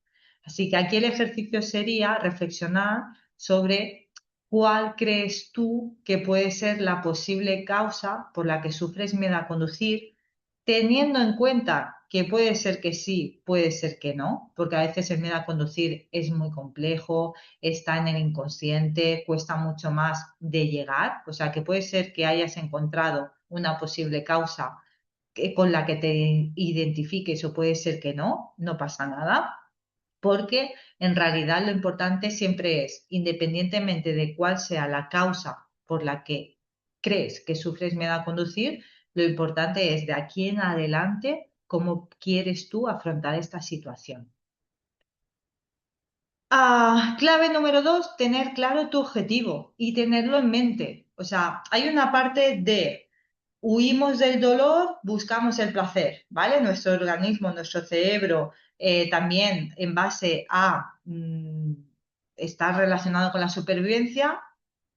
Así que aquí el ejercicio sería reflexionar sobre cuál crees tú que puede ser la posible causa por la que sufres miedo a conducir, teniendo en cuenta que puede ser que sí, puede ser que no, porque a veces el miedo a conducir es muy complejo, está en el inconsciente, cuesta mucho más de llegar, o sea que puede ser que hayas encontrado una posible causa con la que te identifiques o puede ser que no, no pasa nada, porque en realidad lo importante siempre es, independientemente de cuál sea la causa por la que crees que sufres miedo a conducir, lo importante es de aquí en adelante cómo quieres tú afrontar esta situación. Clave número dos, tener claro tu objetivo y tenerlo en mente. O sea, hay una parte de huimos del dolor, buscamos el placer, ¿vale? Nuestro organismo, nuestro cerebro, también en base a estar relacionado con la supervivencia,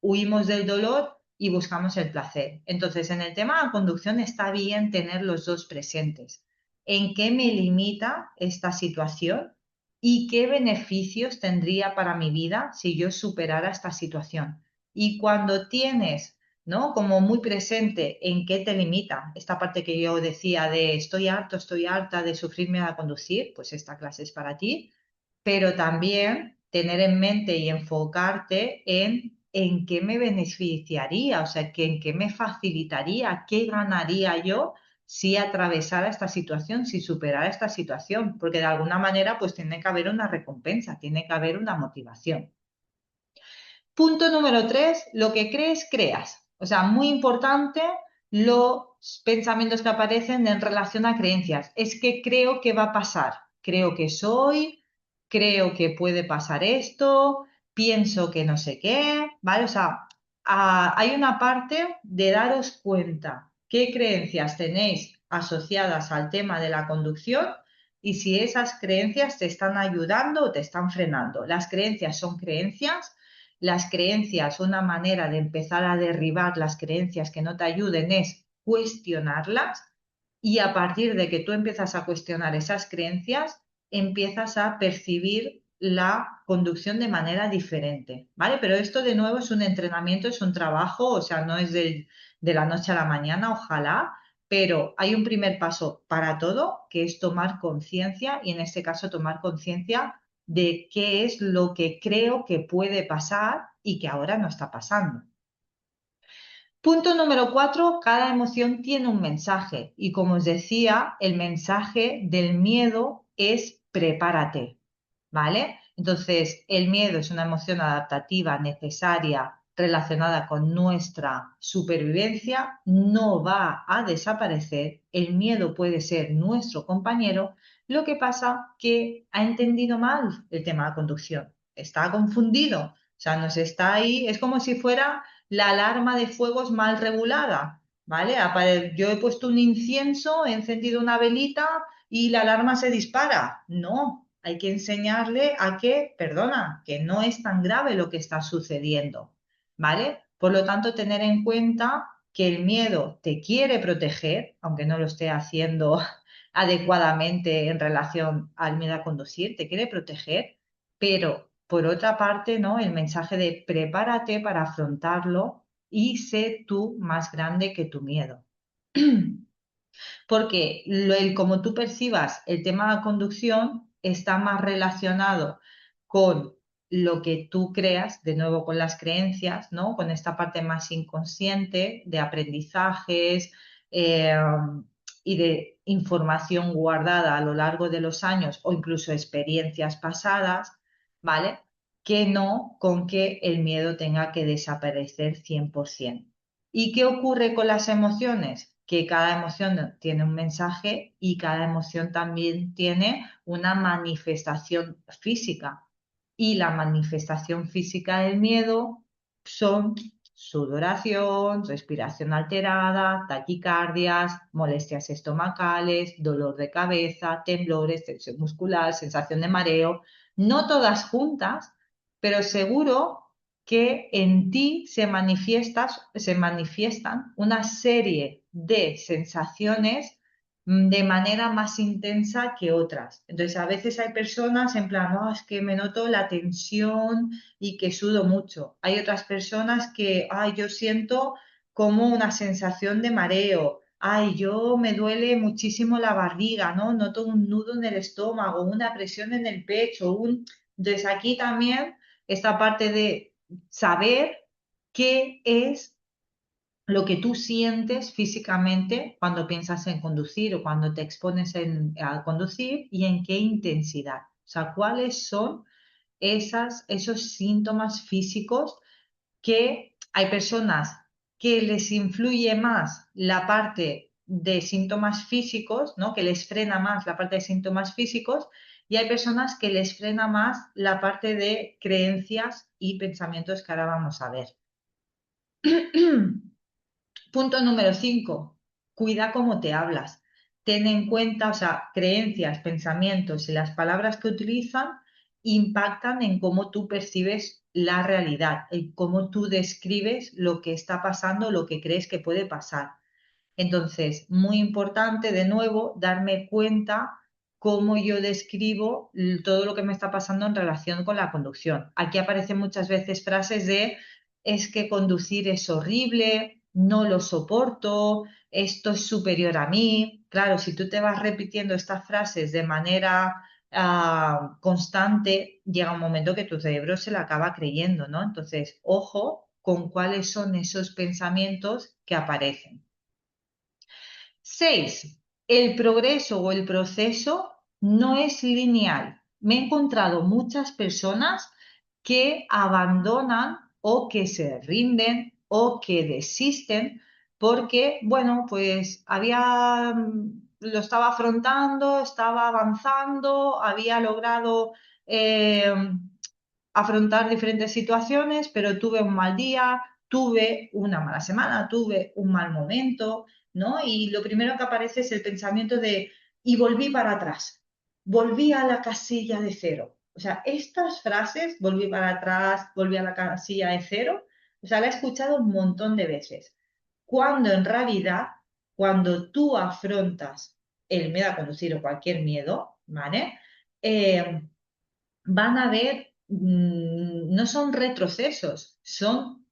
huimos del dolor y buscamos el placer. Entonces, en el tema de la conducción está bien tener los dos presentes. ¿En qué me limita esta situación? ¿Y qué beneficios tendría para mi vida si yo superara esta situación? Y cuando tienes, ¿no? Como muy presente en qué te limita, esta parte que yo decía de estoy harto, estoy harta de sufrirme a conducir, pues esta clase es para ti, pero también tener en mente y enfocarte en qué me beneficiaría, o sea, que en qué me facilitaría, qué ganaría yo si atravesara esta situación, si superara esta situación, porque de alguna manera pues tiene que haber una recompensa, tiene que haber una motivación. Punto número tres, lo que crees, creas. O sea, muy importante los pensamientos que aparecen en relación a creencias. Es que creo que va a pasar, creo que soy, creo que puede pasar esto, pienso que no sé qué, ¿vale? O sea, hay una parte de daros cuenta qué creencias tenéis asociadas al tema de la conducción y si esas creencias te están ayudando o te están frenando. Las creencias son creencias, las creencias, una manera de empezar a derribar las creencias que no te ayuden es cuestionarlas y a partir de que tú empiezas a cuestionar esas creencias, empiezas a percibir la conducción de manera diferente, ¿vale? Pero esto de nuevo es un entrenamiento, es un trabajo, o sea, no es de la noche a la mañana, ojalá, pero hay un primer paso para todo, que es tomar conciencia y en este caso tomar conciencia de qué es lo que creo que puede pasar y que ahora no está pasando. Punto número cuatro, cada emoción tiene un mensaje y como os decía, el mensaje del miedo es prepárate, ¿vale? Entonces, el miedo es una emoción adaptativa necesaria relacionada con nuestra supervivencia, no va a desaparecer, el miedo puede ser nuestro compañero, lo que pasa que ha entendido mal el tema de la conducción, está confundido, o sea, nos está ahí, es como si fuera la alarma de fuegos mal regulada, ¿vale? Yo he puesto un incienso, he encendido una velita y la alarma se dispara. No, hay que enseñarle a que, perdona, que no es tan grave lo que está sucediendo, ¿vale? Por lo tanto, tener en cuenta que el miedo te quiere proteger, aunque no lo esté haciendo adecuadamente en relación al miedo a conducir, te quiere proteger, pero por otra parte, ¿no? El mensaje de prepárate para afrontarlo y sé tú más grande que tu miedo. Porque el como tú percibas el tema de la conducción está más relacionado con lo que tú creas, de nuevo con las creencias, ¿no? Con esta parte más inconsciente de aprendizajes eh, y de información guardada a lo largo de los años o incluso experiencias pasadas, ¿vale? Que no con que el miedo tenga que desaparecer 100%. ¿Y qué ocurre con las emociones? Que cada emoción tiene un mensaje y cada emoción también tiene una manifestación física. Y la manifestación física del miedo son sudoración, respiración alterada, taquicardias, molestias estomacales, dolor de cabeza, temblores, tensión muscular, sensación de mareo, no todas juntas, pero seguro que en ti se manifiestan una serie de sensaciones de manera más intensa que otras. Entonces, a veces hay personas en plan, no, es que me noto la tensión y que sudo mucho. Hay otras personas que, ay, yo siento como una sensación de mareo. Ay, yo me duele muchísimo la barriga, ¿no? Noto un nudo en el estómago, una presión en el pecho, Entonces, aquí también esta parte de saber qué es lo que tú sientes físicamente cuando piensas en conducir o cuando te expones a conducir y en qué intensidad. O sea, cuáles son esos síntomas físicos que hay personas que les influye más la parte de síntomas físicos, ¿no? Que les frena más la parte de síntomas físicos y hay personas que les frena más la parte de creencias y pensamientos que ahora vamos a ver. Punto número 5. Cuida cómo te hablas. Ten en cuenta, o sea, creencias, pensamientos y las palabras que utilizan impactan en cómo tú percibes la realidad, en cómo tú describes lo que está pasando, lo que crees que puede pasar. Entonces, muy importante, de nuevo, darme cuenta cómo yo describo todo lo que me está pasando en relación con la conducción. Aquí aparecen muchas veces frases de, es que conducir es horrible, no lo soporto, esto es superior a mí. Claro, si tú te vas repitiendo estas frases de manera constante, llega un momento que tu cerebro se la acaba creyendo, ¿no? Entonces, ojo con cuáles son esos pensamientos que aparecen. 6. El progreso o el proceso no es lineal. Me he encontrado muchas personas que abandonan o que se rinden o que desisten porque, bueno, pues lo estaba afrontando, estaba avanzando, había logrado eh, afrontar diferentes situaciones, pero tuve un mal día, tuve una mala semana, tuve un mal momento, ¿no? Y lo primero que aparece es el pensamiento de, y volví para atrás, volví a la casilla de cero. O sea, estas frases, volví para atrás, volví a la casilla de cero, o sea, la he escuchado un montón de veces. Cuando en realidad, cuando tú afrontas el miedo a conducir o cualquier miedo, ¿vale? Van a ver, no son retrocesos, son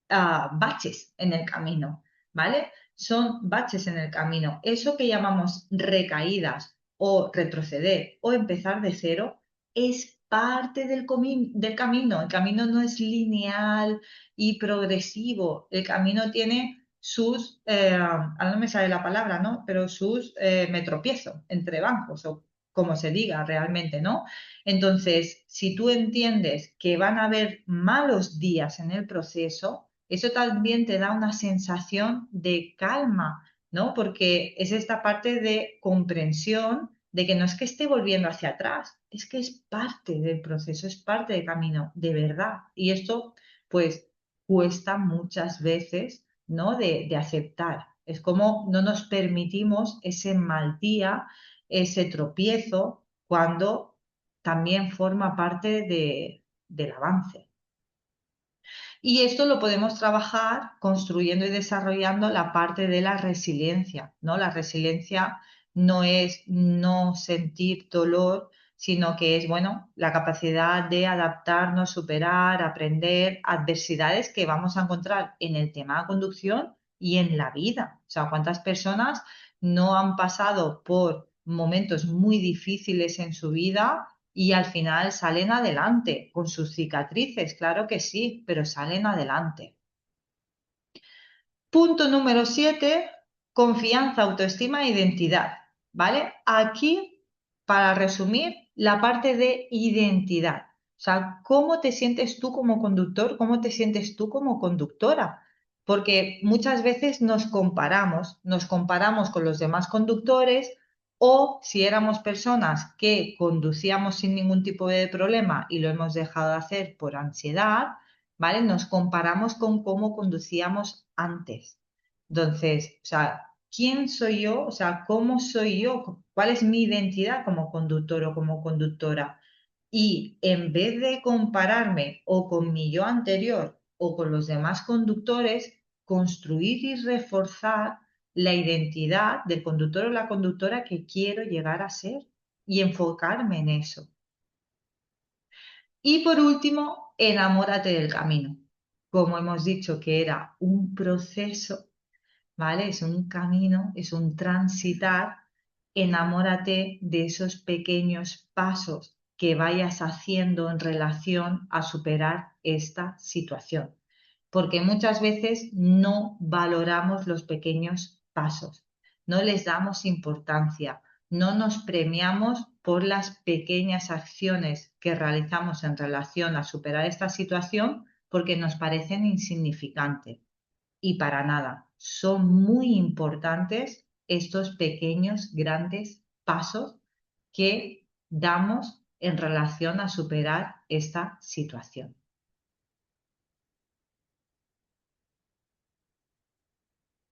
baches en el camino, ¿vale? Son baches en el camino. Eso que llamamos recaídas o retroceder o empezar de cero es parte del camino. El camino no es lineal y progresivo. El camino tiene sus, ahora no me sale la palabra, ¿no? Pero sus me tropiezo entre bancos o como se diga realmente, ¿no? Entonces, si tú entiendes que van a haber malos días en el proceso, eso también te da una sensación de calma, ¿no? Porque es esta parte de comprensión de que no es que esté volviendo hacia atrás, es que es parte del proceso, es parte del camino, de verdad. Y esto, pues, cuesta muchas veces, ¿no? de aceptar. Es como no nos permitimos ese mal día, ese tropiezo, cuando también forma parte del avance. Y esto lo podemos trabajar construyendo y desarrollando la parte de la resiliencia, ¿no? La resiliencia no es no sentir dolor, sino que es, bueno, la capacidad de adaptarnos, superar, aprender adversidades que vamos a encontrar en el tema de conducción y en la vida. O sea, ¿cuántas personas no han pasado por momentos muy difíciles en su vida y al final salen adelante con sus cicatrices? Claro que sí, pero salen adelante. Punto número 7, confianza, autoestima e identidad, ¿vale? Aquí, para resumir, la parte de identidad. O sea, ¿cómo te sientes tú como conductor? ¿Cómo te sientes tú como conductora? Porque muchas veces nos comparamos con los demás conductores, o si éramos personas que conducíamos sin ningún tipo de problema y lo hemos dejado de hacer por ansiedad, ¿vale? Nos comparamos con cómo conducíamos antes. Entonces, o sea, ¿quién soy yo? O sea, ¿cómo soy yo? ¿Cuál es mi identidad como conductor o como conductora? Y en vez de compararme o con mi yo anterior o con los demás conductores, construir y reforzar la identidad del conductor o la conductora que quiero llegar a ser y enfocarme en eso. Y por último, enamórate del camino. Como hemos dicho que era un proceso, ¿vale? Es un camino, es un transitar. Enamórate de esos pequeños pasos que vayas haciendo en relación a superar esta situación. Porque muchas veces no valoramos los pequeños pasos, no les damos importancia, no nos premiamos por las pequeñas acciones que realizamos en relación a superar esta situación porque nos parecen insignificantes. Y para nada, son muy importantes estos pequeños, grandes pasos que damos en relación a superar esta situación.